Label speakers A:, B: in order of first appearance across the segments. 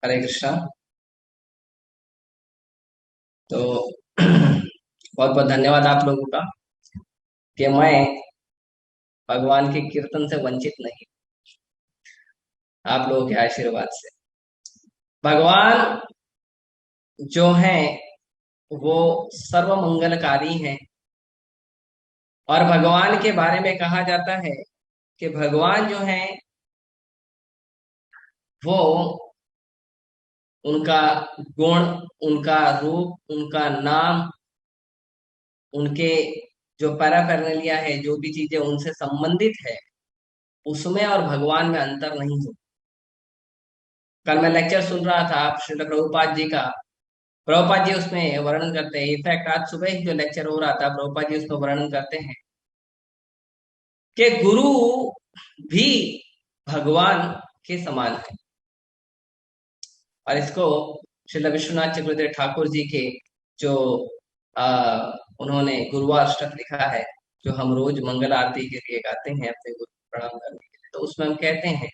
A: हरे कृष्णा। तो बहुत बहुत धन्यवाद आप लोगों का कि मैं भगवान के कीर्तन से वंचित नहीं, आप लोगों के आशीर्वाद से। भगवान जो हैं वो सर्व मंगलकारी हैं। और भगवान के बारे में कहा जाता है कि भगवान जो हैं वो उनका गुण, उनका रूप, उनका नाम, उनके जो पैराफेरनेलिया है, जो भी चीजें उनसे संबंधित है, उसमें और भगवान में अंतर नहीं हो। कल मैं लेक्चर सुन रहा था आप श्रील प्रभुपाद जी का। प्रभुपाद जी उसमें वर्णन करते हैं, इनफैक्ट आज सुबह ही जो लेक्चर हो रहा था प्रभुपाद जी उसमें वर्णन करते हैं कि गुरु भी भगवान के समान है। और इसको श्रील विश्वनाथ चक्रवर्ती ठाकुर जी के जो आ, उन्होंने गुरुवाष्टक लिखा है, जो हम रोज मंगल आरती के लिए गाते हैं अपने गुरु को प्रणाम करने के लिए, तो उसमें हम कहते हैं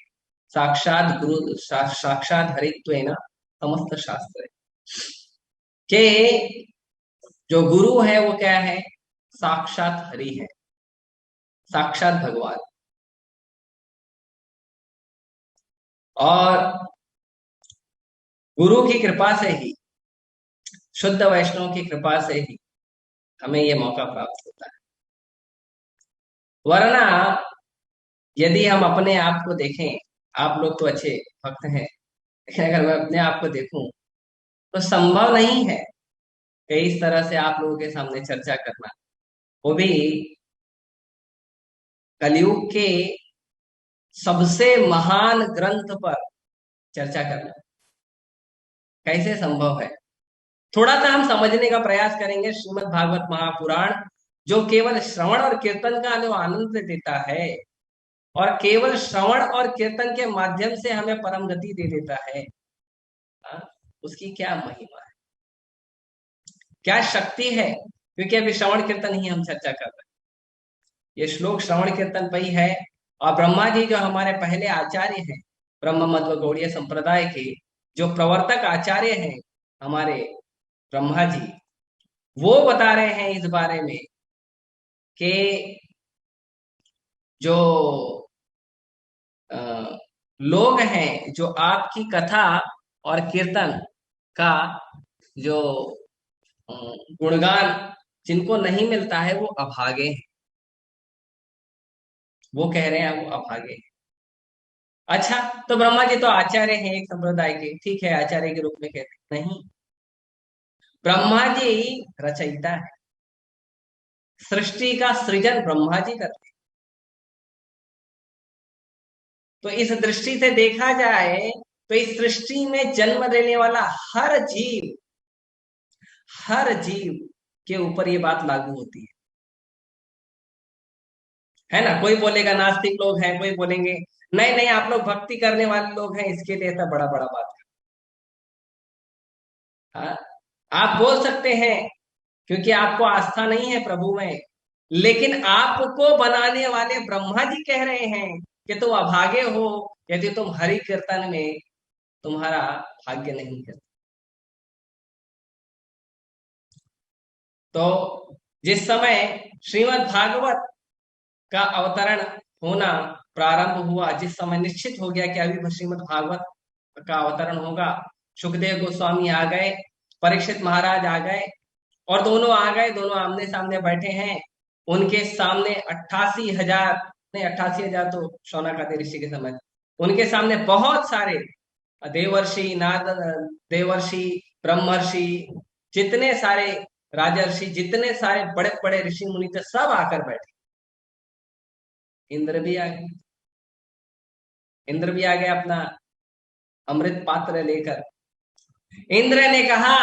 A: साक्षात गुरु साक्षात हरित्वेन समस्त शास्त्र, कि जो गुरु है वो क्या है? साक्षात हरि है, साक्षात भगवान। और गुरु की कृपा से ही, शुद्ध वैष्णव की कृपा से ही हमें ये मौका प्राप्त होता है। वरना यदि हम अपने आप को देखें, आप लोग तो अच्छे भक्त हैं, लेकिन अगर मैं अपने आप को देखूं तो संभव नहीं है कि इस तरह से आप लोगों के सामने चर्चा करना, वो भी कलयुग के सबसे महान ग्रंथ पर चर्चा करना कैसे संभव है। थोड़ा सा हम समझने का प्रयास करेंगे श्रीमद् भागवत महापुराण, जो केवल श्रवण और कीर्तन का जो आनंद देता है, और केवल श्रवण और कीर्तन के माध्यम से हमें परम गति दे देता है। हाँ, उसकी क्या महिमा है, क्या शक्ति है। क्योंकि अभी श्रवण कीर्तन ही हम चर्चा कर रहे हैं, ये श्लोक श्रवण कीर्तन पर ही है। और ब्रह्मा जी जो हमारे पहले आचार्य हैं, ब्रह्म मध्व गौड़ीय संप्रदाय के जो प्रवर्तक आचार्य हैं हमारे ब्रह्मा जी, वो बता रहे हैं इस बारे में कि जो लोग हैं जो आपकी कथा और कीर्तन का जो अ, गुणगान जिनको नहीं मिलता है वो अभागे हैं। वो कह रहे हैं वो अभागे हैं। अच्छा, तो ब्रह्मा जी तो आचार्य हैं एक संप्रदाय के, ठीक है, आचार्य के रूप में कहते हैं। नहीं, ब्रह्मा जी रचयिता है, सृष्टि का सृजन ब्रह्मा जी करते हैं। तो इस दृष्टि से देखा जाए तो इस सृष्टि में जन्म लेने वाला हर जीव के ऊपर ये बात लागू होती है ना। कोई बोलेगा नास्तिक लोग हैं, कोई बोलेंगे नहीं नहीं आप लोग भक्ति करने वाले लोग हैं, इसके लिए ऐसा बड़ा बड़ा बात है। हाँ? आप बोल सकते हैं क्योंकि आपको आस्था नहीं है प्रभु में, लेकिन आपको बनाने वाले ब्रह्मा जी कह रहे हैं कि तुम अभागे हो यदि तुम हरि कीर्तन में तुम्हारा भाग्य नहीं है। तो जिस समय श्रीमद् भागवत का अवतरण होना प्रारंभ हुआ, जिस समय निश्चित हो गया कि अभी श्रीमद् भागवत का अवतरण होगा, सुखदेव गोस्वामी आ गए, परीक्षित महाराज आ गए, और दोनों आ गए, दोनों आमने सामने बैठे हैं। उनके सामने 88,000, नहीं 88,000 तो शौनकादि ऋषि के समय, उनके सामने बहुत सारे देवर्षि, नाद देवर्षि, ब्रह्मर्षि, जितने सारे राजर्षि, जितने सारे बड़े बड़े ऋषि मुनि थे, सब आकर बैठे। इंद्र भी आ गए, इंद्र भी आ गए अपना अमृत पात्र लेकर। इंद्र ने कहा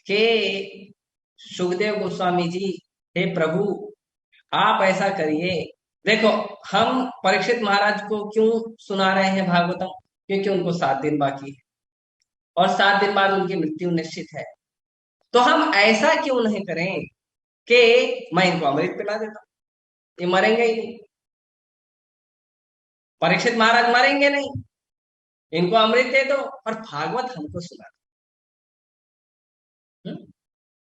A: कि सुखदेव गोस्वामी जी, हे प्रभु आप ऐसा करिए, देखो हम परीक्षित महाराज को क्यों सुना रहे हैं भागवतम, क्योंकि उनको 7 दिन बाकी है और 7 दिन बाद उनकी मृत्यु निश्चित है। तो हम ऐसा क्यों नहीं करें कि मैं इनको अमृत पिला देता हूं, ये मरेंगे ही नहीं, परीक्षित महाराज मरेंगे नहीं। इनको अमृत दे दो और भागवत हमको सुना दो।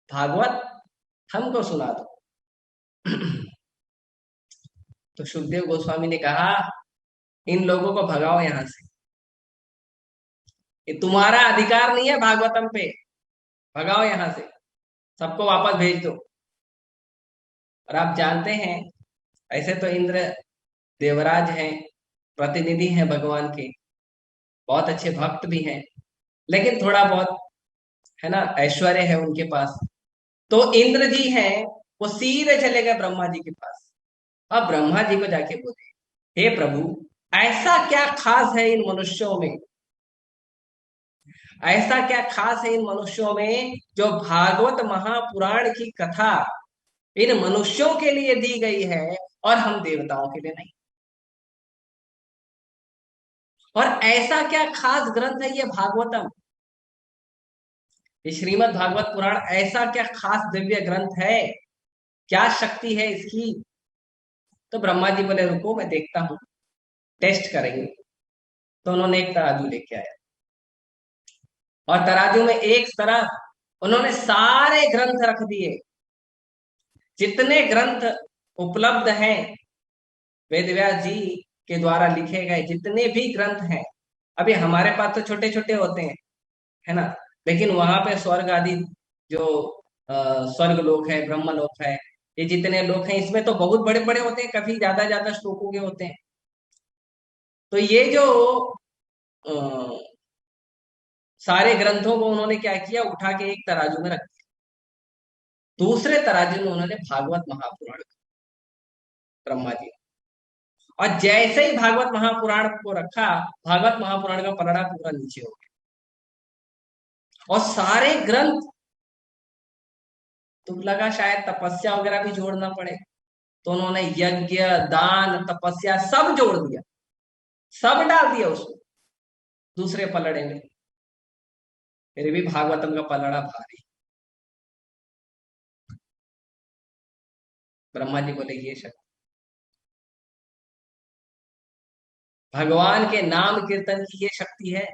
A: भागवत हमको सुना दो। तो सुखदेव गोस्वामी ने कहा, इन लोगों को भगाओ यहां से, ये तुम्हारा अधिकार नहीं है भागवतम पे, भगाओ यहां से, सबको वापस भेज दो। और आप जानते हैं, ऐसे तो इंद्र देवराज हैं, प्रतिनिधि हैं भगवान के, बहुत अच्छे भक्त भी हैं, लेकिन थोड़ा बहुत है ना ऐश्वर्य है उनके पास। तो इंद्र जी हैं, वो सीधे चले गए ब्रह्मा जी के पास। अब ब्रह्मा जी को जाके बोले, हे प्रभु, ऐसा क्या खास है इन मनुष्यों में, ऐसा क्या खास है इन मनुष्यों में जो भागवत महापुराण की कथा इन मनुष्यों के लिए दी गई है और हम देवताओं के लिए नहीं। और ऐसा क्या खास ग्रंथ है ये भागवतम, ये श्रीमद् भागवत पुराण, ऐसा क्या खास दिव्य ग्रंथ है, क्या शक्ति है इसकी। तो ब्रह्मा जी बोले, रुको मैं देखता हूं, टेस्ट करेंगे। तो उन्होंने एक तराजू लेके आया और तराजू में एक तरफ उन्होंने सारे ग्रंथ रख दिए, जितने ग्रंथ उपलब्ध हैं, वेद व्यास जी के द्वारा लिखे गए जितने भी ग्रंथ हैं। अभी हमारे पास तो छोटे छोटे होते हैं, है ना, लेकिन वहां पे स्वर्ग आदि जो स्वर्ग लोक है, ब्रह्म लोक है, ये जितने लोक हैं इसमें तो बहुत बड़े बड़े होते हैं, काफी ज्यादा ज्यादा श्लोकों के होते हैं। तो ये जो अ, सारे ग्रंथों को उन्होंने क्या किया, उठा के एक तराजू में रख दिया, दूसरे तराजू में उन्होंने भागवत महापुराण, ब्रह्मा जी। और जैसे ही भागवत महापुराण को रखा, भागवत महापुराण का पलड़ा पूरा नीचे हो गया और सारे ग्रंथ, तो लगा शायद तपस्या वगैरह भी जोड़ना पड़े, तो उन्होंने यज्ञ, दान, तपस्या सब जोड़ दिया, सब डाल दिया उसमें दूसरे पलड़े में। फिर भी भागवतम का पलड़ा भारी। ब्रह्मा जी बोले, ये शक्ति भगवान के नाम कीर्तन की ये शक्ति है।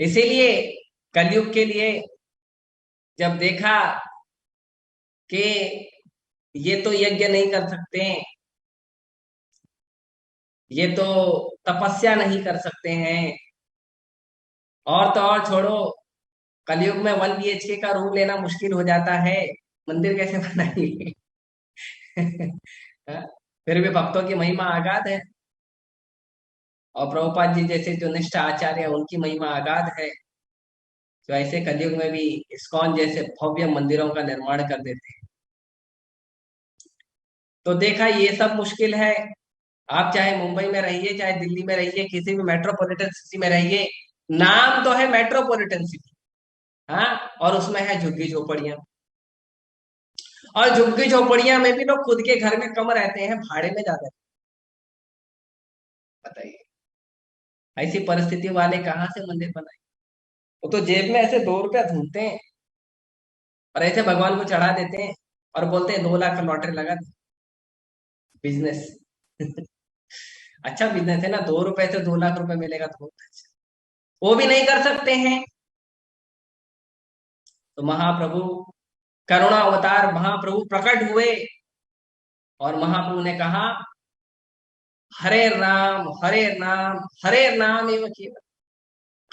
A: इसीलिए कलयुग के लिए जब देखा कि ये तो यज्ञ नहीं कर सकते, ये तो तपस्या नहीं कर सकते हैं, और तो और छोड़ो, कलयुग में 1 BHK का रूम लेना मुश्किल हो जाता है, मंदिर कैसे बनाएंगे। हाँ? फिर भी भक्तों की महिमा आगाध है, और प्रभुपाद जी जैसे जो निष्ठ आचार्य है उनकी महिमा आगाध है, तो ऐसे कलयुग में भी इस्कॉन जैसे भव्य मंदिरों का निर्माण कर देते हैं। तो देखा ये सब मुश्किल है। आप चाहे मुंबई में रहिए, चाहे दिल्ली में रहिए, किसी भी मेट्रोपॉलिटन सिटी में रहिए, नाम तो है मेट्रोपॉलिटन सिटी, हाँ, और उसमें है झुग्गी झोपड़ियां। और झुग्गी झोपड़ियां में भी लोग खुद के घर में कम रहते हैं, भाड़े में ज्यादा। बताइए, ऐसी परिस्थिति वाले कहाँ से मंदिर बनाए। वो तो जेब में ऐसे 2 रुपया ढूंढते हैं और ऐसे भगवान को चढ़ा देते हैं और बोलते हैं 2 लाख का लॉटरी लगा दे, बिजनेस। अच्छा बिजनेस है ना, 2 रुपए से 2 लाख रुपए मिलेगा तो बहुत अच्छा। वो भी नहीं कर सकते हैं। तो महाप्रभु, करुणा अवतार महाप्रभु प्रकट हुए और महाप्रभु ने कहा, हरे नाम हरे नाम एवं केवल,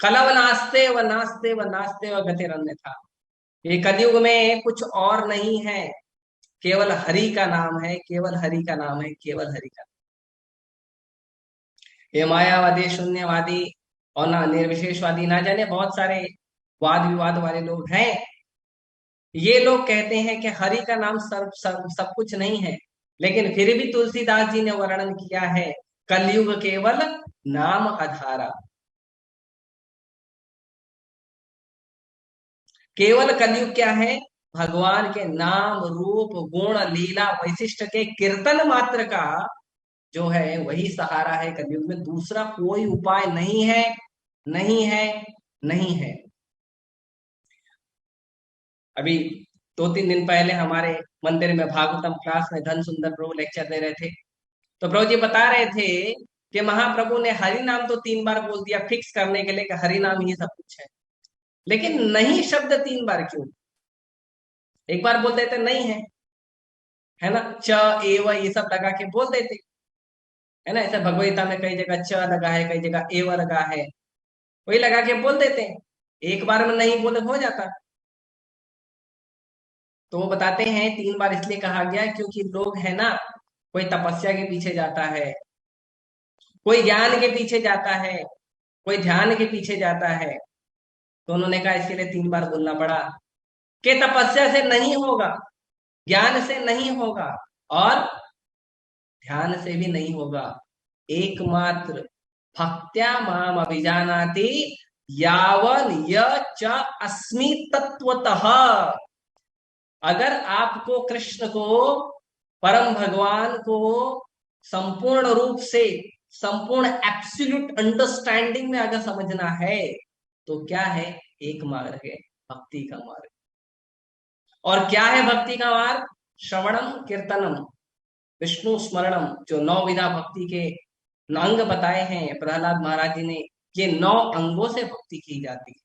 A: कलव नास्ते व नास्ते व गतिरन्य था। ये कलयुग में कुछ और नहीं है, केवल हरि का नाम है, केवल हरि का नाम है, केवल हरि का। ये मायावादी, शून्यवादी और ना निर्विशेषवादी, ना जाने बहुत सारे वाद विवाद वाले लोग हैं, ये लोग कहते हैं कि हरि का नाम सब कुछ नहीं है, लेकिन फिर भी तुलसीदास जी ने वर्णन किया है, कलयुग केवल नाम आधारा। केवल कलयुग क्या है, भगवान के नाम रूप गुण लीला वैशिष्ट के कीर्तन मात्र का जो है वही सहारा है कलयुग में, दूसरा कोई उपाय नहीं है, नहीं है, नहीं है। अभी 2-3 दिन पहले हमारे मंदिर में भागवतम क्लास में धन सुंदर प्रभु लेक्चर दे रहे थे, तो प्रभु जी बता रहे थे कि महाप्रभु ने हरि नाम तो 3 बार बोल दिया फिक्स करने के लिए कि हरि नाम ही सब कुछ है, लेकिन नहीं शब्द 3 बार क्यों? एक बार बोल देते नहीं है ना, च एव ये सब लगा के बोल देते, है ना। ऐसा भगवदगीता में कई जगह च लगा है, कई जगह एव लगा है, वही लगा के बोल देते हैं। एक बार में नहीं बोले हो जाता। तो वो बताते हैं 3 बार इसलिए कहा गया क्योंकि लोग है ना, कोई तपस्या के पीछे जाता है, कोई ज्ञान के पीछे जाता है, कोई ध्यान के पीछे जाता है। तो उन्होंने कहा इसके लिए 3 बार बोलना पड़ा कि तपस्या से नहीं होगा, ज्ञान से नहीं होगा, और ध्यान से भी नहीं होगा। एकमात्र भक्त्या माम अभिजानाति यावन य च अस्मि तत्वतः। अगर आपको कृष्ण को, परम भगवान को संपूर्ण रूप से, संपूर्ण एब्सोल्यूट अंडरस्टैंडिंग में अगर समझना है, तो क्या है? एक मार्ग है, भक्ति का मार्ग। और क्या है भक्ति का मार्ग? श्रवणम कीर्तनम विष्णु स्मरणम, जो 9 विधा भक्ति के अंग बताए हैं प्रहलाद महाराज जी ने, ये 9 अंगों से भक्ति की जाती है।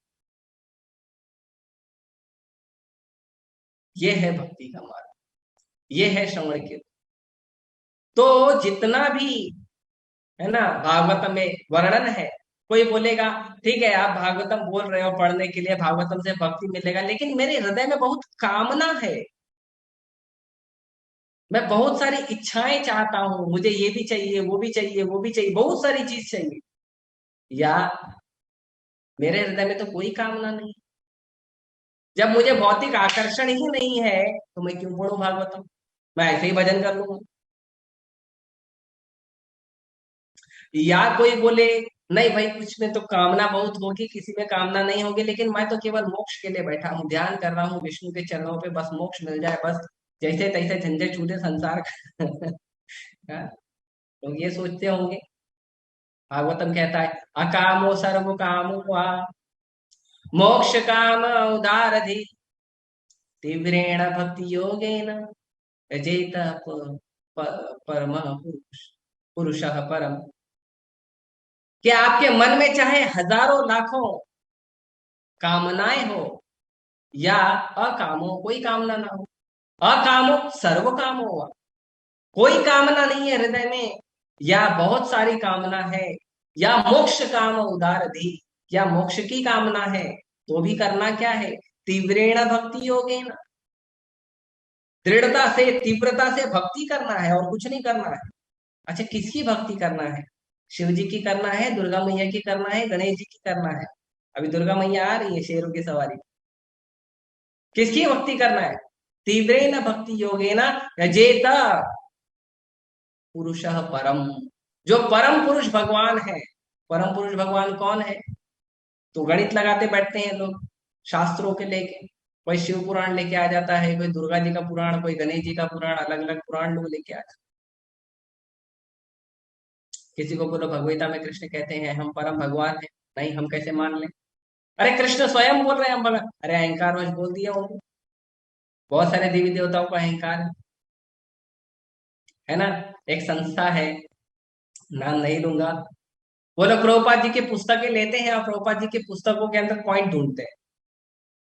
A: ये है भक्ति का मार्ग, ये है श्रवण कीर्तन। तो जितना भी है ना भागवतम में वर्णन है, कोई बोलेगा ठीक है आप भागवतम बोल रहे हो पढ़ने के लिए, भागवतम से भक्ति मिलेगा, लेकिन मेरे हृदय में बहुत कामना है, मैं बहुत सारी इच्छाएं चाहता हूं, मुझे ये भी चाहिए, वो भी चाहिए, वो भी चाहिए, बहुत सारी चीज चाहिए, या मेरे हृदय में तो कोई कामना नहीं। जब मुझे भौतिक आकर्षण ही नहीं है तो मैं क्यों पढ़ूं भागवतम? मैं ऐसे ही भजन कर लूंगा। या कोई बोले नहीं भाई कुछ में तो कामना बहुत होगी, किसी में कामना नहीं होगी, लेकिन मैं तो केवल मोक्ष के लिए बैठा हूँ, ध्यान कर रहा हूँ विष्णु के चरणों पे, बस मोक्ष मिल जाए, बस जैसे तैसे झंझट छूटे संसार का। हाँ, तो ये सोचते होंगे। भागवतम कहता है अकामो सर्व कामो वा मोक्ष काम उदारधि तीव्रेण भक्ति योगेन यजेत परम पुरुष पुरुषः परम। कि आपके मन में चाहे हजारों लाखों कामनाएं हो, या अकामो कोई कामना ना हो, अकामो सर्व कामो हुआ, कोई कामना नहीं है हृदय में, या बहुत सारी कामना है, या मोक्ष काम उदार धी, या मोक्ष की कामना है, तो भी करना क्या है? तीव्रेण भक्ति योगेन, दृढ़ता से, तीव्रता से भक्ति करना है, और कुछ नहीं करना है। अच्छा किसकी भक्ति करना है? शिव जी की करना है, दुर्गा मैया की करना है, गणेश जी की करना है? अभी दुर्गा मैया आ रही है शेरों की सवारी। किसकी भक्ति करना है? तीव्रेन भक्ति योगेन यजेत पुरुषः परम, जो परम पुरुष भगवान है। परम पुरुष भगवान कौन है? तो गणित लगाते बैठते हैं लोग शास्त्रों के लेके, कोई शिव पुराण लेके आ जाता है, कोई दुर्गा जी का पुराण, कोई गणेश जी का पुराण, अलग अलग पुराण लोग लेके आ जाते हैं। किसी को बोलो भगवदगीता में कृष्ण कहते हैं हम परम भगवान हैं, नहीं हम कैसे मान लें? अरे कृष्ण स्वयं बोल रहे हैं हम भगवान, अरे अहंकार वश बोल दिया उन्होंने। बहुत सारे देवी देवताओं का अहंकार है ना। एक संस्था है, नाम नहीं लूंगा, वो लोग प्रभुपाद जी की पुस्तकें लेते हैं और प्रभुपाद जी की पुस्तकों के अंदर पॉइंट ढूंढते हैं,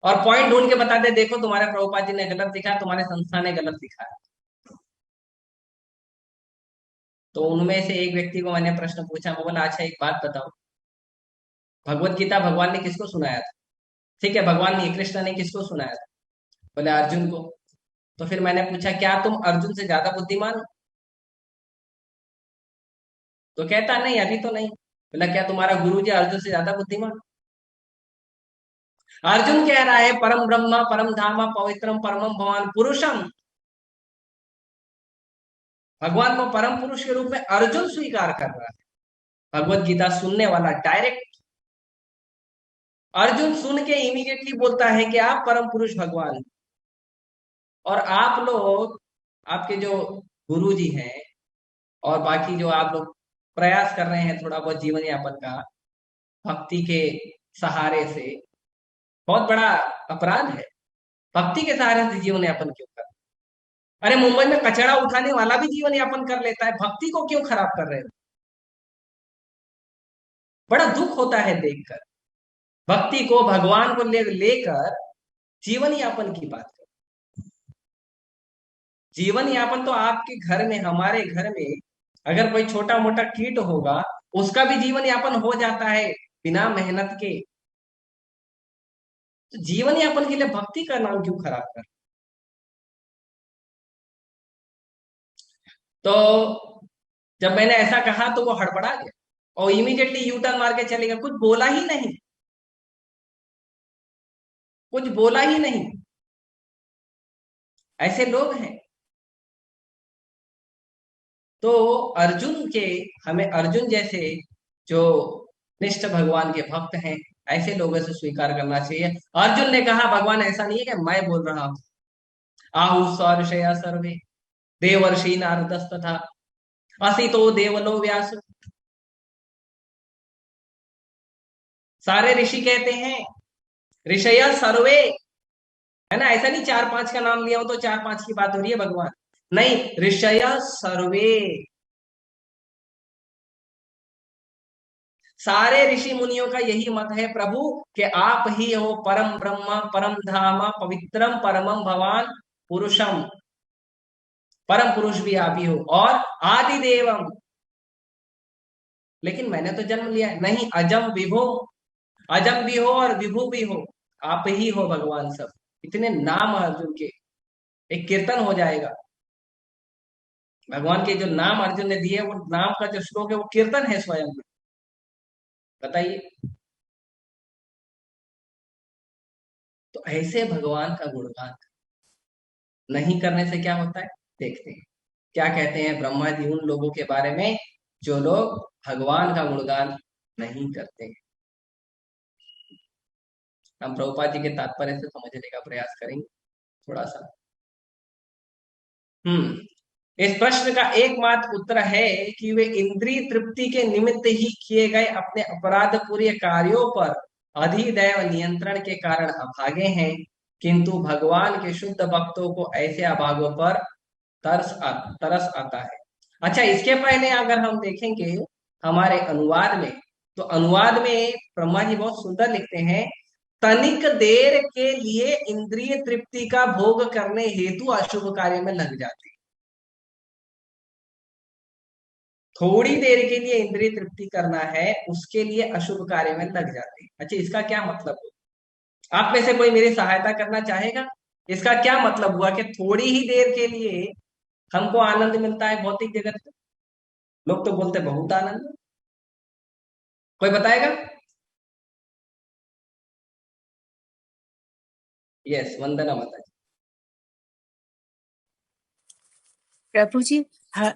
A: और पॉइंट ढूंढ के बताते हैं देखो तुम्हारे प्रभुपाद जी ने गलत लिखा है, तुम्हारे संस्था ने गलत लिखा है। तो उनमें से एक व्यक्ति को मैंने प्रश्न पूछा, मैं बोला अच्छा एक बात बताओ, भगवत गीता भगवान ने किसको सुनाया था? ठीक है भगवान ने, कृष्ण ने किसको सुनाया था? बोले अर्जुन को। तो फिर मैंने पूछा क्या तुम अर्जुन से ज्यादा बुद्धिमान हो? तो कहता नहीं अभी तो नहीं। बोला क्या तुम्हारा गुरु जी अर्जुन से ज्यादा बुद्धिमान? अर्जुन कह रहा है परम ब्रह्म परम धाम पवित्रम परमम भगवान पुरुषम, भगवान को परम पुरुष के रूप में अर्जुन स्वीकार कर रहा है। भगवत गीता सुनने वाला डायरेक्ट अर्जुन सुन के इमीडिएटली बोलता है कि आप परम पुरुष भगवान हैं। और आप लोग, आपके जो गुरु जी हैं, और बाकी जो आप लोग प्रयास कर रहे हैं थोड़ा बहुत जीवन यापन का भक्ति के सहारे से, बहुत बड़ा अपराध है। भक्ति के सहारे से जीवन यापन क्यों कर? अरे मुंबई में कचरा उठाने वाला भी जीवन यापन कर लेता है, भक्ति को क्यों खराब कर रहे हो? बड़ा दुख होता है देखकर। भक्ति को, भगवान को लेकर जीवन यापन की बात कर। जीवन यापन तो आपके घर में, हमारे घर में अगर कोई छोटा मोटा कीट होगा, उसका भी जीवन यापन हो जाता है बिना मेहनत के। तो जीवन यापन के लिए भक्ति का नाम क्यों खराब कर? तो जब मैंने ऐसा कहा तो वो हड़बड़ा गया और इमीडिएटली यू टर्न मार के चले गया, कुछ बोला ही नहीं, कुछ बोला ही नहीं। ऐसे लोग हैं। तो अर्जुन के, हमें अर्जुन जैसे जो निष्ठ भगवान के भक्त हैं, ऐसे लोगों से स्वीकार करना चाहिए। अर्जुन ने कहा भगवान ऐसा नहीं है कि मैं बोल रहा हूं, आहु ऋषया सर्वे देवर्षि नारदस्तथा असितो देवलो व्यास। सारे ऋषि कहते हैं, ऋषय सर्वे, है ना, ऐसा नहीं चार पांच का नाम लिया हो तो चार पांच की बात हो रही है भगवान, नहीं, ऋषय सर्वे, सारे ऋषि मुनियों का यही मत है प्रभु कि आप ही हो परम ब्रह्म, परम धाम, पवित्रम परमम भवान पुरुषम, परम पुरुष भी आप ही हो और आदि देवम। लेकिन मैंने तो जन्म लिया है, नहीं, अजम विभो, अजम भी हो और विभु भी हो, आप ही हो भगवान सब। इतने नाम अर्जुन के, एक कीर्तन हो जाएगा। भगवान के जो नाम अर्जुन ने दिए, वो नाम का जो श्लोक है वो कीर्तन है स्वयं में। बताइए। तो ऐसे भगवान का गुणगान नहीं करने से क्या होता है, देखते हैं क्या कहते हैं ब्रह्मा जी उन लोगों के बारे में जो लोग भगवान का गुणगान नहीं करते हैं। हम प्रभुपाद जी के तात्पर्य से समझने का प्रयास करेंगे थोड़ा सा। इस प्रश्न का एकमात्र उत्तर है कि वे इंद्रिय तृप्ति के निमित्त ही किए गए अपने अपराध पूर्ण कार्यों पर अधिदैव नियंत्रण के कारण अभागे हैं, किंतु भगवान के शुद्ध भक्तों को ऐसे अभागों पर तरस आता है। अच्छा, इसके पहले अगर हम देखेंगे हमारे अनुवाद में, तो अनुवाद में ब्रह्मा जी बहुत सुंदर लिखते हैं, तनिक देर के लिए इंद्रिय तृप्ति का भोग करने हेतु अशुभ कार्य में लग जाते हैं। थोड़ी देर के लिए इंद्रिय तृप्ति करना है, उसके लिए अशुभ कार्य में लग जाते हैं। अच्छा, इसका क्या मतलब हुआ? आप में से कोई मेरी सहायता करना चाहेगा? इसका क्या मतलब हुआ कि थोड़ी ही देर के लिए हमको आनंद मिलता है भौतिक जगत में? लोग तो बोलते बहुत आनंद। कोई बताएगा? यस, वंदना माता जी।
B: प्रभु जी,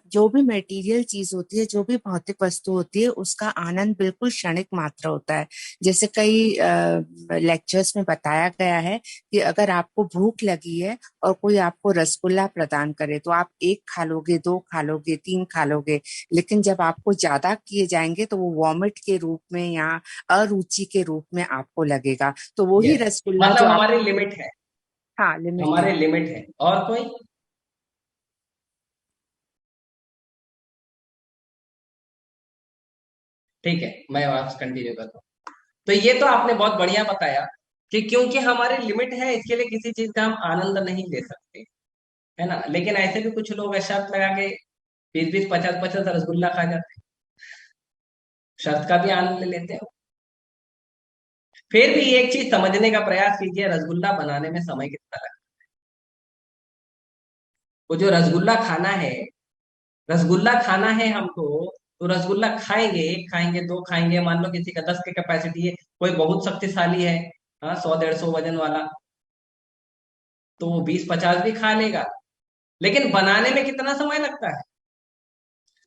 B: जो भी मटेरियल चीज होती है, जो भी भौतिक वस्तु होती है, उसका आनंद बिल्कुल क्षणिक मात्र होता है। जैसे कई लेक्चर्स में बताया गया है कि अगर आपको भूख लगी है और कोई आपको रसगुल्ला प्रदान करे तो आप एक खा लोगे, दो खा लोगे, तीन खा लोगे, लेकिन जब आपको ज्यादा किए जाएंगे तो वो वॉमिट के रूप में या अरुचि के रूप में आपको लगेगा। तो वही
A: यस,
B: रसगुल्ला
A: मतलब
B: जो आप,
A: हमारी लिमिट है,
B: हाँ, लिमिट है।
A: हमारे लिमिट है। और कोई? ठीक है, मैं वापस कंटिन्यू करता हूँ। तो ये तो आपने बहुत बढ़िया बताया कि क्योंकि हमारी लिमिट है, इसके लिए किसी चीज का हम आनंद नहीं ले सकते, है ना। लेकिन ऐसे भी कुछ लोग शर्त लगा के 20-20, 50-50 रसगुल्ला खा जाते हैं, शर्त का भी आनंद ले लेते हैं। फिर भी एक चीज समझने का प्रयास कीजिए, रसगुल्ला बनाने में समय कितना लगता है। वो जो रसगुल्ला खाना है, रसगुल्ला खाना है हमको, तो रसगुल्ला खाएंगे, एक खाएंगे, दो खाएंगे, मान लो किसी का 10 की कैपेसिटी है, कोई बहुत शक्तिशाली है, हाँ, 100-150 वजन वाला, तो वो 20-50 भी खा लेगा। लेकिन बनाने में कितना समय लगता है,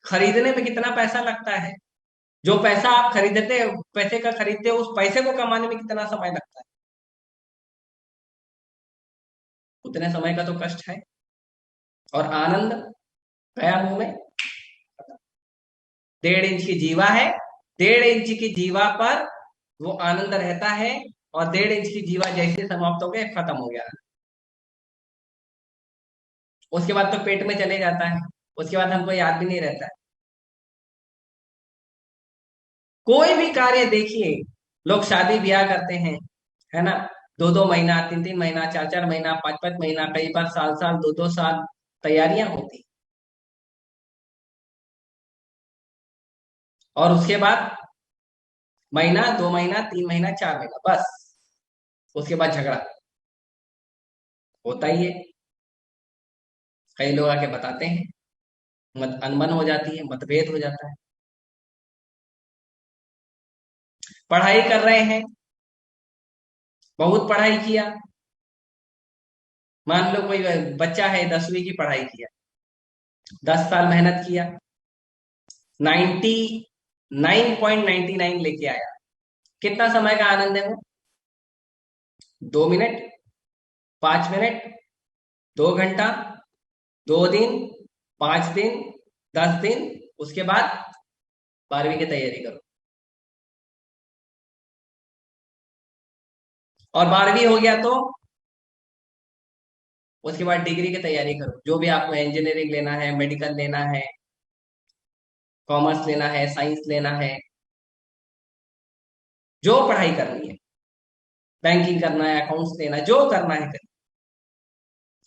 A: खरीदने में कितना पैसा लगता है, जो पैसा आप खरीदते, पैसे का खरीदते हो, उस पैसे को कमाने में कितना समय लगता है, उतने समय का तो कष्ट है। और आनंद गया मुंह में। 1.5 इंच की जीवा है, 1.5 इंच की जीवा पर वो आनंद रहता है, और 1.5 इंच की जीवा जैसे समाप्त हो गए, खत्म हो गया। उसके बाद तो पेट में चले जाता है, उसके बाद हमको याद भी नहीं रहता है। कोई भी कार्य देखिए, लोग शादी ब्याह करते हैं, है ना, 2-2 महीना, 3-3 महीना, 4-4 महीना, 5-5 महीना, कई बार साल-साल, 2-2 साल तैयारियां होती। और उसके बाद महीना, 2 महीना, 3 महीना, 4 महीना, बस उसके बाद झगड़ा होता ही है। कई लोग आके बताते हैं, मत अनबन हो जाती है, मतभेद हो जाता है। पढ़ाई कर रहे हैं, बहुत पढ़ाई किया, मान लो कोई बच्चा है 10वीं की पढ़ाई किया, 10 साल मेहनत किया, 99.99 लेके आया। कितना समय का आनंद है वो? 2 मिनट, 5 मिनट, 2 घंटा, 2 दिन, 5 दिन, 10 दिन, उसके बाद 12वीं की तैयारी करो। और 12वीं हो गया तो उसके बाद डिग्री की तैयारी करो, जो भी आपको इंजीनियरिंग लेना है, मेडिकल लेना है, कॉमर्स लेना है, साइंस लेना है, जो पढ़ाई करनी है, बैंकिंग करना है, अकाउंट्स लेना है, जो करना है करिए।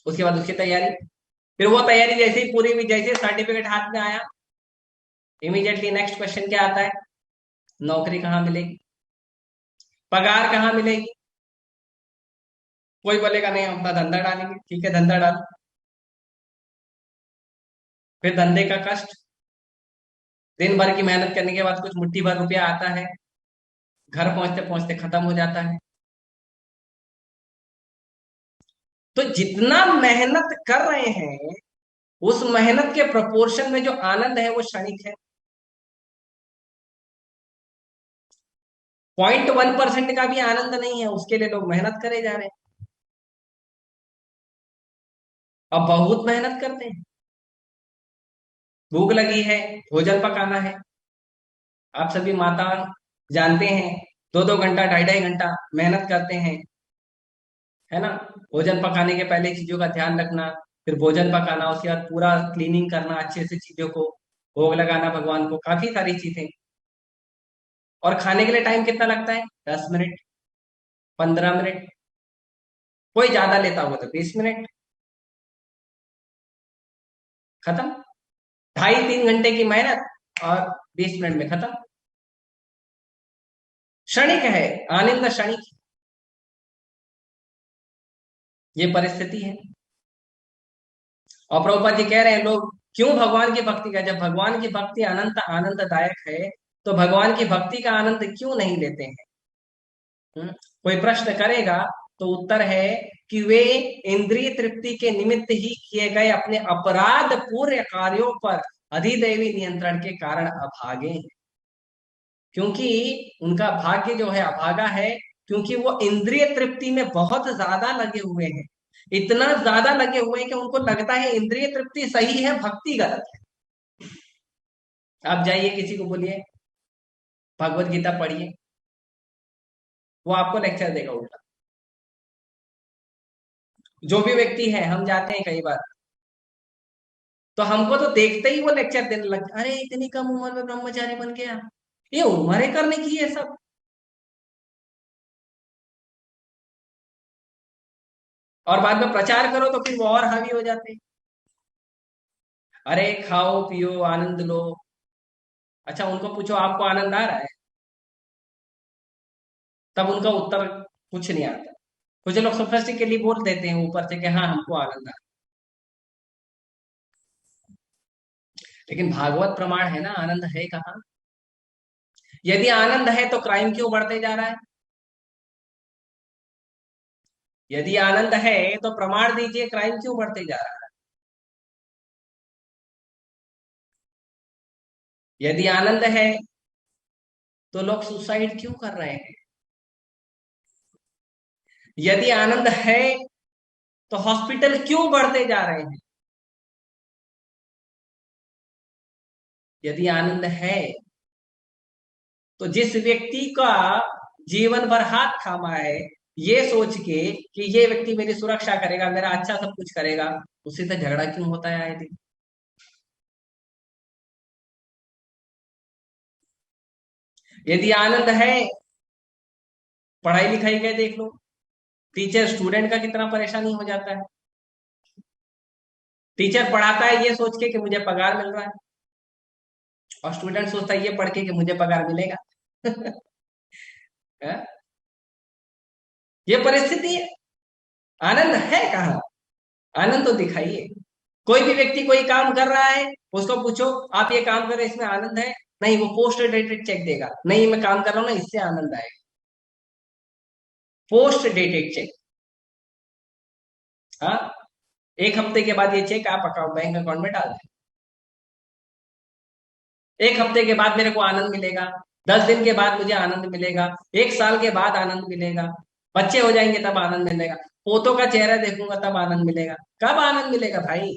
A: उसके बाद उसकी तैयारी, फिर वो तैयारी जैसे ही पूरी हुई, जैसे सर्टिफिकेट हाथ में आया, इमीडिएटली नेक्स्ट क्वेश्चन क्या आता है? नौकरी कहाँ मिलेगी, पगार कहाँ मिलेगी? कोई बोलेगा नहीं, हम अपना धंधा डालेंगे, ठीक है धंधा डाल। फिर धंधे का कष्ट, दिन भर की मेहनत करने के बाद कुछ मुट्ठी भर रुपया आता है, घर पहुंचते पहुंचते खत्म हो जाता है। तो जितना मेहनत कर रहे हैं, उस मेहनत के प्रोपोर्शन में जो आनंद है वो क्षणिक है। 0.1% का भी आनंद नहीं है, उसके लिए लोग मेहनत करे जा रहे हैं। अब बहुत मेहनत करते हैं, भूख लगी है, भोजन पकाना है। आप सभी माता जानते हैं, 2-2 घंटा, 2.5-2.5 घंटा मेहनत करते हैं, है ना। भोजन पकाने के पहले चीजों का ध्यान रखना, फिर भोजन पकाना, उसके बाद पूरा क्लीनिंग करना अच्छे से, चीजों को भोग लगाना भगवान को, काफी सारी चीजें। और खाने के लिए टाइम कितना लगता है? 10 मिनट, 15 मिनट, कोई ज्यादा लेता होगा तो 20 मिनट, खत्म। 2.5-3 घंटे की मेहनत और 20 मिनट में खत्म। क्षणिक है, आनंद क्षणिक, ये परिस्थिति है। और प्रभुपाद जी कह रहे हैं, लोग क्यों भगवान की भक्ति का, जब भगवान की भक्ति अनंत आनंददायक है, तो भगवान की भक्ति का आनंद क्यों नहीं लेते हैं? कोई प्रश्न करेगा तो उत्तर है कि वे इंद्रिय तृप्ति के निमित्त ही किए गए अपने अपराध पूर्ण कार्यों पर अधिदैवी नियंत्रण के कारण अभागे हैं। क्योंकि उनका भाग्य जो है अभागा है, क्योंकि वो इंद्रिय तृप्ति में बहुत ज्यादा लगे हुए हैं। इतना ज्यादा लगे हुए हैं कि उनको लगता है इंद्रिय तृप्ति सही है, भक्ति गलत है। आप जाइए किसी को बोलिए भगवत गीता पढ़िए, वो आपको लेक्चर देगा उल्टा। जो भी व्यक्ति है, हम जाते हैं कई बार, तो हमको तो देखते ही वो लेक्चर देने लगता, अरे इतनी कम उम्र में ब्रह्मचारी बन गया, ये उम्र है करने की है सब। और बाद में प्रचार करो तो फिर वो और हावी हो जाते हैं, अरे खाओ पियो आनंद लो। अच्छा उनको पूछो आपको आनंद आ रहा है, तब उनका उत्तर कुछ नहीं आता। कुछ लोग सोफिस्टिकेटली बोल देते हैं ऊपर से कि हाँ हमको आनंद आ रहा है, लेकिन भागवत प्रमाण है ना, आनंद है कहाँ? यदि आनंद है तो क्राइम क्यों बढ़ते जा रहा है? यदि आनंद है तो प्रमाण दीजिए, क्राइम क्यों बढ़ते जा रहा है? यदि आनंद है तो लोग सुसाइड क्यों कर रहे हैं? यदि आनंद है तो हॉस्पिटल क्यों बढ़ते जा रहे हैं? यदि आनंद है तो जिस व्यक्ति का जीवन भर हाथ थामा है, ये सोच के कि ये व्यक्ति मेरी सुरक्षा करेगा, मेरा अच्छा सब कुछ करेगा, उसी से झगड़ा क्यों होता है आए दिन? यदि आनंद है, पढ़ाई लिखाई का देख लो, टीचर स्टूडेंट का कितना परेशानी हो जाता है। टीचर पढ़ाता है ये सोच के कि मुझे पगार मिल रहा है, और स्टूडेंट सोचता है ये पढ़ के कि मुझे पगार मिलेगा। हैं? ये परिस्थिति है। आनंद है कहाँ? आनंद तो दिखाइए। कोई भी व्यक्ति कोई काम कर रहा है, उसको पूछो आप ये काम कर रहे हैं इसमें आनंद है? नहीं, वो पोस्ट डेटेड चेक देगा, नहीं मैं काम कर रहा हूँ ना इससे आनंद आएगा। Post dated cheque. हाँ, एक हफ्ते के बाद ये चेक आप अकाउंट बैंक अकाउंट में डाल दें, एक हफ्ते के बाद मेरे को आनंद मिलेगा, 10 दिन के बाद मुझे आनंद मिलेगा, 1 साल के बाद आनंद मिलेगा, बच्चे हो जाएंगे तब आनंद मिलेगा, पोतों का चेहरा देखूंगा तब आनंद मिलेगा। कब आनंद मिलेगा भाई?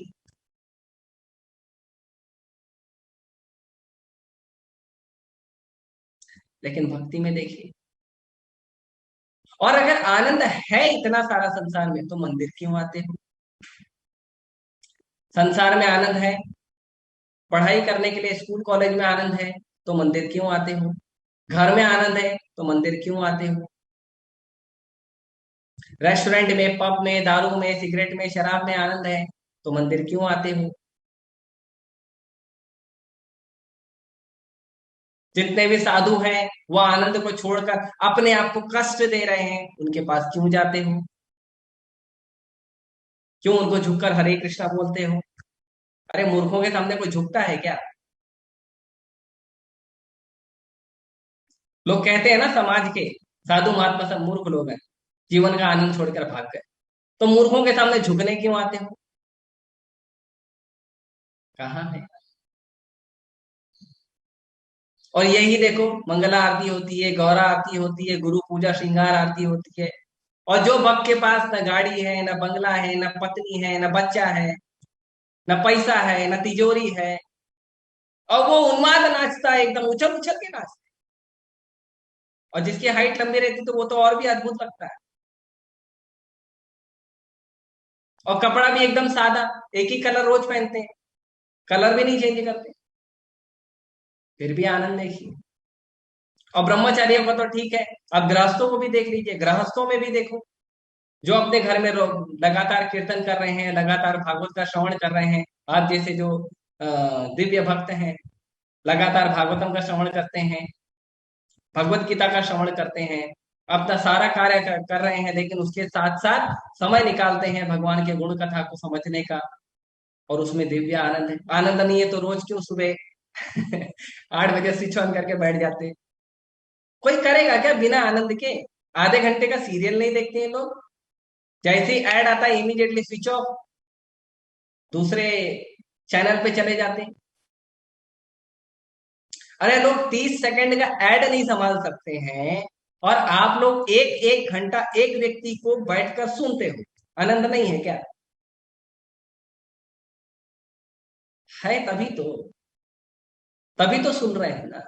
A: लेकिन भक्ति में देखिए, और अगर आनंद है इतना सारा संसार में तो मंदिर क्यों आते हो? संसार में आनंद है, पढ़ाई करने के लिए स्कूल कॉलेज में आनंद है, तो मंदिर क्यों आते हो? घर में आनंद है तो मंदिर क्यों आते हो? रेस्टोरेंट में, पब में, दारू में, सिगरेट में, शराब में आनंद है, तो मंदिर क्यों आते हो? जितने भी साधु हैं वो आनंद को छोड़कर अपने आप को कष्ट दे रहे हैं, उनके पास क्यों जाते हो? क्यों उनको झुककर हरे कृष्णा बोलते हो? अरे मूर्खों के सामने कोई झुकता है क्या? लोग कहते हैं ना समाज के साधु महात्मा सब मूर्ख लोग हैं, जीवन का आनंद छोड़कर भाग गए। तो मूर्खों के सामने झुकने क्यों आते हो? कहाँ है? और यही देखो, मंगला आरती होती है, गौरा आरती होती है, गुरु पूजा श्रृंगार आरती होती है, और जो भक्त के पास न गाड़ी है, न बंगला है, न पत्नी है, न बच्चा है, न पैसा है, न तिजोरी है, और वो उन्माद नाचता है, एकदम उछल उछल के नाचता है। और जिसकी हाइट लंबी रहती तो वो तो और भी अद्भुत लगता है। और कपड़ा भी एकदम सादा, एक ही कलर रोज पहनते हैं, कलर भी नहीं चेंज करते, फिर भी आनंद देखिए। और ब्रह्मचारियों का तो ठीक है, अब गृहस्थों को भी देख लीजिए, गृहस्थों में भी देखो, जो अपने घर में लगातार कीर्तन कर रहे हैं, लगातार भागवत का श्रवण कर रहे हैं, आप जैसे जो अ, दिव्य भक्त हैं, लगातार भागवतम का श्रवण करते हैं, भगवत गीता का श्रवण करते हैं, अपना सारा कार्य कर रहे हैं, लेकिन उसके साथ साथ समय निकालते हैं भगवान के गुण कथा को समझने का, और उसमें दिव्य आनंद है। आनंद नहीं है तो रोज क्यों सुबह 8 बजे स्विच ऑन करके बैठ जाते? कोई करेगा क्या बिना आनंद के? आधे घंटे का सीरियल नहीं देखते हैं लोग, जैसे ही ऐड आता है इमीडिएटली स्विच ऑफ, दूसरे चैनल पे चले जाते हैं। अरे लोग 30 सेकंड का ऐड नहीं संभाल सकते हैं, और आप लोग एक एक घंटा एक व्यक्ति को बैठकर सुनते हो। आनंद नहीं है क्या? है तभी तो सुन रहे हैं ना।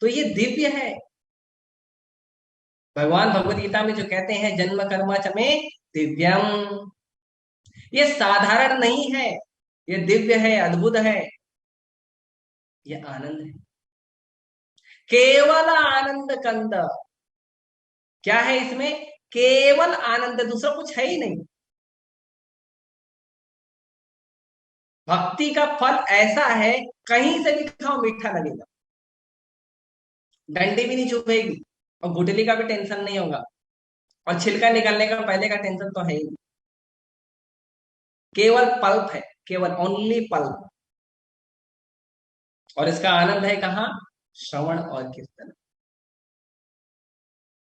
A: तो ये दिव्य है। भगवान भगवत गीता में जो कहते हैं जन्म कर्म च मे दिव्यम, ये साधारण नहीं है, ये दिव्य है, अद्भुत है, ये आनंद है, केवल आनंद कंद। क्या है इसमें? केवल आनंद, दूसरा कुछ है ही नहीं। भक्ति का फल ऐसा है, कहीं से भी खाओ मीठा लगेगा, डंडी भी नहीं चुभेगी, और गुठली का भी टेंशन नहीं होगा, और छिलका निकालने का पहले का टेंशन तो है ही नहीं। केवल पल्प है, केवल ओनली पल्प। और इसका आनंद है कहाँ? श्रवण और कीर्तन।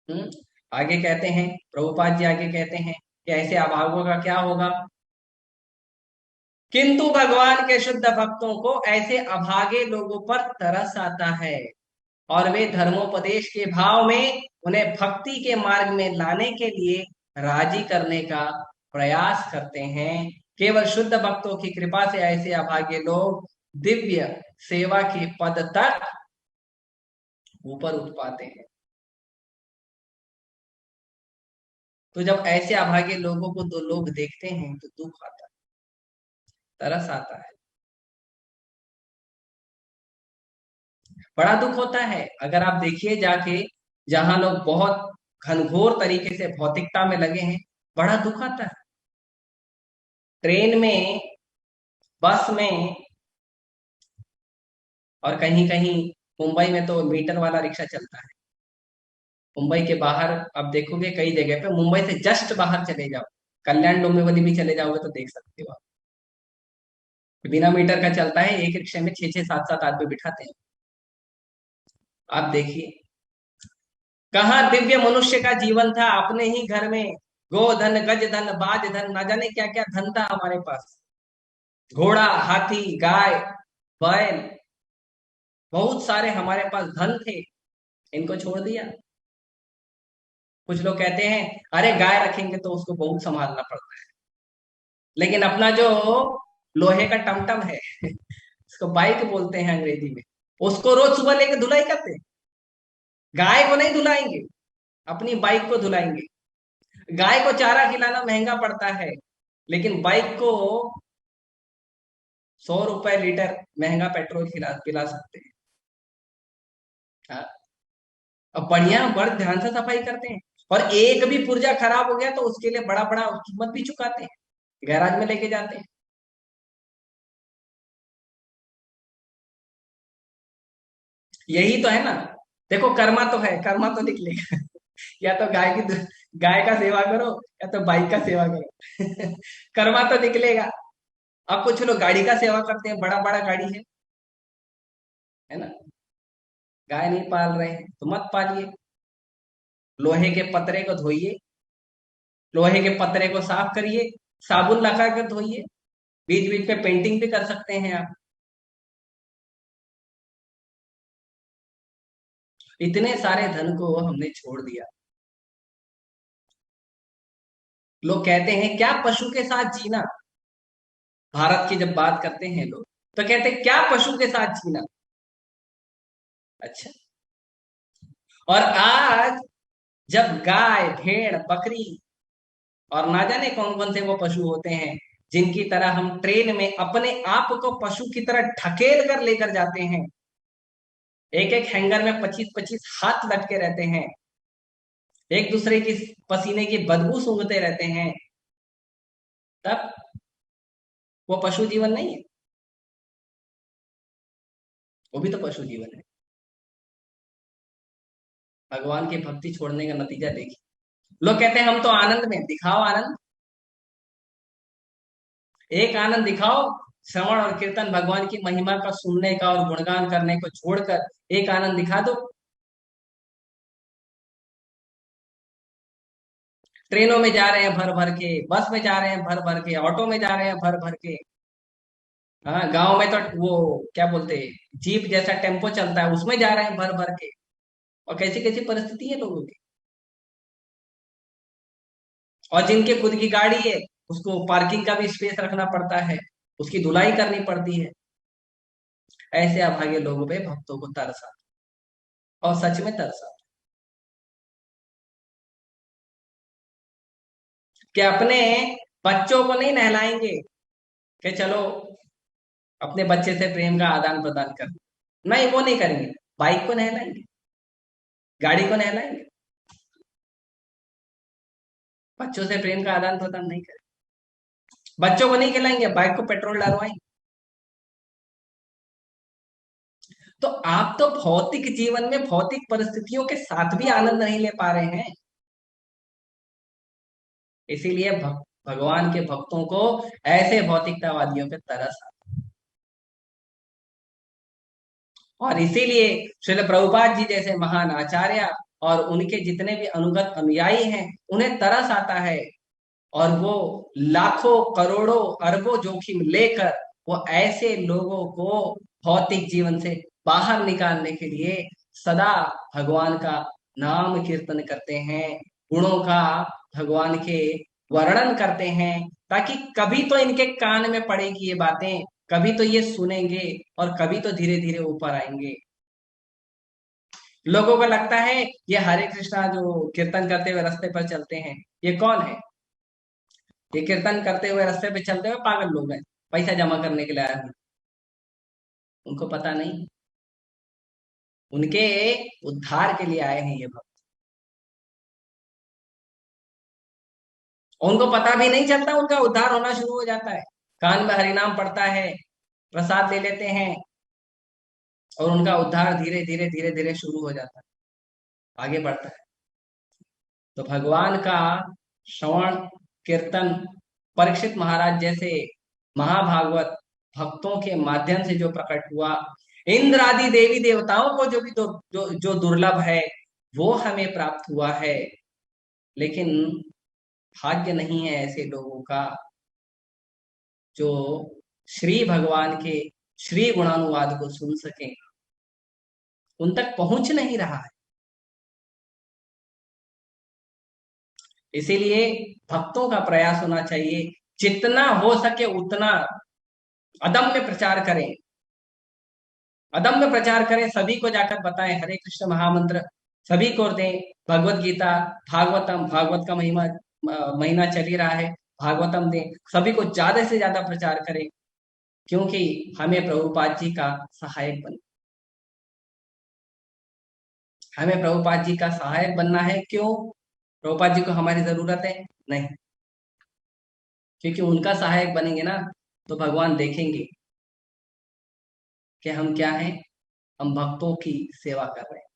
A: हम्म आगे कहते हैं, प्रभुपाद जी आगे कहते हैं कि ऐसे अभागों का क्या होगा? किंतु भगवान के शुद्ध भक्तों को ऐसे अभागे लोगों पर तरस आता है, और वे धर्मोपदेश के भाव में उन्हें भक्ति के मार्ग में लाने के लिए राजी करने का प्रयास करते हैं। केवल शुद्ध भक्तों की कृपा से ऐसे अभागे लोग दिव्य सेवा के पद तक ऊपर उठ पाते हैं। तो जब ऐसे अभागे लोगों को दो लोग देखते हैं तो दुख आता है, तरस आता है, बड़ा दुख होता है। अगर आप देखिए जाके, जहां लोग बहुत घनघोर तरीके से भौतिकता में लगे हैं, बड़ा दुख आता है। ट्रेन में, बस में, और कहीं कहीं मुंबई में तो मीटर वाला रिक्शा चलता है। मुंबई के बाहर आप देखोगे कई जगह पे, मुंबई से जस्ट बाहर चले जाओ, कल्याण डोंबिवली भी चले जाओगे तो देख सकते हो आप, बिना मीटर का चलता है। एक रिक्शे में छह छह सात सात आदमी बिठाते हैं। आप देखिए, कहाँ दिव्य मनुष्य का जीवन था, अपने ही घर में गोधन, गज धन, बाज धन, ना जाने क्या क्या धन था हमारे पास। घोड़ा, हाथी, गाय, बैल, बहुत सारे हमारे पास धन थे, इनको छोड़ दिया। कुछ लोग कहते हैं अरे गाय रखेंगे तो उसको बहुत संभालना पड़ता है, लेकिन अपना जो लोहे का टमटम है उसको बाइक बोलते हैं अंग्रेजी में, उसको रोज सुबह लेके धुलाई करते हैं। गाय को नहीं धुलाएंगे, अपनी बाइक को धुलाएंगे। गाय को चारा खिलाना महंगा पड़ता है, लेकिन बाइक को 100 रुपए लीटर महंगा पेट्रोल खिला पिला सकते हैं। हाँ, अब बढ़िया बड़ ध्यान से सफाई करते हैं, और एक भी पुर्जा खराब हो गया तो उसके लिए बड़ा बड़ा कीमत भी चुकाते हैं, गैराज में लेके जाते हैं। यही तो है ना। देखो कर्मा तो है, कर्मा तो निकलेगा या तो गाय का सेवा करो, या तो बाइक का सेवा करो कर्मा तो निकलेगा। अब कुछ लोग गाड़ी का सेवा करते हैं, बड़ा बड़ा गाड़ी है ना। गाय नहीं पाल रहे हैं तो मत पालिए, लोहे के पतरे को धोइए, लोहे के पतरे को साफ करिए, साबुन लगा कर धोइए, बीच बीच में पेंटिंग भी कर सकते हैं आप। इतने सारे धन को हमने छोड़ दिया। लोग कहते हैं क्या पशु के साथ जीना, भारत की जब बात करते हैं लोग तो कहते हैं क्या पशु के साथ जीना। अच्छा, और आज जब गाय, भेड़, बकरी और ना जाने कौन कौन से वो पशु होते हैं जिनकी तरह हम ट्रेन में अपने आप को पशु की तरह ढकेल कर लेकर जाते हैं, एक एक हैंगर में 25-25 हाथ लटके रहते हैं, एक दूसरे की पसीने की बदबू सूंघते रहते हैं, तब वो पशु जीवन नहीं है? वो भी तो पशु जीवन है। भगवान की भक्ति छोड़ने का नतीजा देखिए। लोग कहते हैं हम तो आनंद में, दिखाओ आनंद, एक आनंद दिखाओ, श्रवण और कीर्तन भगवान की महिमा का सुनने का और गुणगान करने को छोड़कर एक आनंद दिखा दो। ट्रेनों में जा रहे हैं भर भर के, बस में जा रहे हैं भर भर के, ऑटो में जा रहे हैं भर भर के। हाँ, गांव में तो वो क्या बोलते हैं, जीप जैसा टेम्पो चलता है, उसमें जा रहे हैं भर भर के। और कैसी कैसी परिस्थिति है लोगों की। और जिनके खुद की गाड़ी है, उसको पार्किंग का भी स्पेस रखना पड़ता है, उसकी धुलाई करनी पड़ती है। ऐसे अभागे लोगों पे भक्तों को तरसा, और सच में तरसा, कि अपने बच्चों को नहीं नहलाएंगे कि चलो अपने बच्चे से प्रेम का आदान प्रदान कर, नहीं वो नहीं करेंगे। बाइक को नहलाएंगे, गाड़ी को नहलाएंगे, बच्चों से प्रेम का आदान प्रदान नहीं करेंगे। बच्चों को नहीं खिलाएंगे, बाइक को पेट्रोल डलवाएंगे। तो आप तो भौतिक जीवन में भौतिक परिस्थितियों के साथ भी आनंद नहीं ले पा रहे हैं। इसीलिए भगवान के भक्तों को ऐसे भौतिकतावादियों पे तरस आता है। और इसीलिए श्रील प्रभुपाद जी जैसे महान आचार्य और उनके जितने भी अनुगत अनुयायी हैं, उन्हें तरस आता है, और वो लाखों करोड़ों अरबों जोखिम लेकर वो ऐसे लोगों को भौतिक जीवन से बाहर निकालने के लिए सदा भगवान का नाम कीर्तन करते हैं, गुणों का, भगवान के वर्णन करते हैं, ताकि कभी तो इनके कान में पड़ेगी ये बातें, कभी तो ये सुनेंगे, और कभी तो धीरे धीरे ऊपर आएंगे। लोगों को लगता है ये हरे कृष्णा जो कीर्तन करते हुए रास्ते पर चलते हैं, ये कौन है? ये कीर्तन करते हुए रास्ते पे चलते हुए पागल लोग हैं, पैसा जमा करने के लिए आए हुए। उनको पता नहीं, उनके उद्धार के लिए आए हैं ये भक्त। और उनको पता भी नहीं चलता, उनका उद्धार होना शुरू हो जाता है। कान में हरिनाम पड़ता है, प्रसाद ले लेते हैं, और उनका उद्धार धीरे धीरे धीरे धीरे शुरू हो जाता है, आगे बढ़ता है। तो भगवान का श्रवण कीर्तन परीक्षित महाराज जैसे महाभागवत भक्तों के माध्यम से जो प्रकट हुआ, इंद्र आदि देवी देवताओं को जो भी जो दुर्लभ है वो हमें प्राप्त हुआ है। लेकिन भाग्य नहीं है ऐसे लोगों का जो श्री भगवान के श्री गुणानुवाद को सुन सके, उन तक पहुंच नहीं रहा है। इसीलिए भक्तों का प्रयास होना चाहिए, जितना हो सके उतना अदम्य प्रचार करें, अदम्य प्रचार करें, सभी को जाकर बताएं हरे कृष्ण महामंत्र, सभी को दें भगवत गीता, भागवतम, भागवत का महीना चल ही रहा है, भागवतम दें, सभी को ज्यादा से ज्यादा प्रचार करें, क्योंकि हमें प्रभुपाद जी का सहायक बन हमें प्रभुपाद जी का सहायक बनना है। क्यों? प्रभुपाद जी को हमारी जरूरत है? नहीं, क्योंकि उनका सहायक बनेंगे ना तो भगवान देखेंगे कि हम क्या हैं, हम भक्तों की सेवा कर रहे हैं।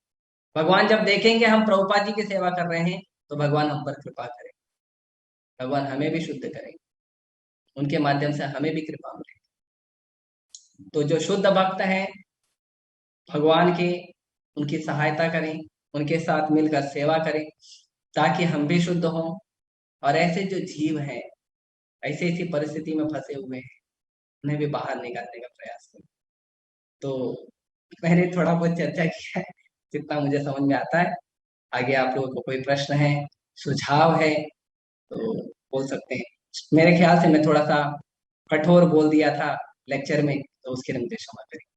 A: भगवान जब देखेंगे हम प्रभुपाद जी की सेवा कर रहे हैं तो भगवान हम पर कृपा करें, भगवान हमें भी शुद्ध करें, उनके माध्यम से हमें भी कृपा मिले। तो जो शुद्ध भक्त हैं भगवान के, उनकी सहायता करें, उनके साथ मिलकर सेवा करें, ताकि हम भी शुद्ध हों। और ऐसे जो जीव हैं ऐसी ऐसी परिस्थिति में फंसे हुए हैं, उन्हें भी बाहर निकालने का प्रयास करें। तो मैंने थोड़ा बहुत चर्चा किया है, जितना मुझे समझ में आता है। आगे आप लोगों को कोई प्रश्न है, सुझाव है तो बोल सकते हैं। मेरे ख्याल से मैं थोड़ा सा कठोर बोल दिया था लेक्चर में, तो उसके लिए मुझे क्षमा करें।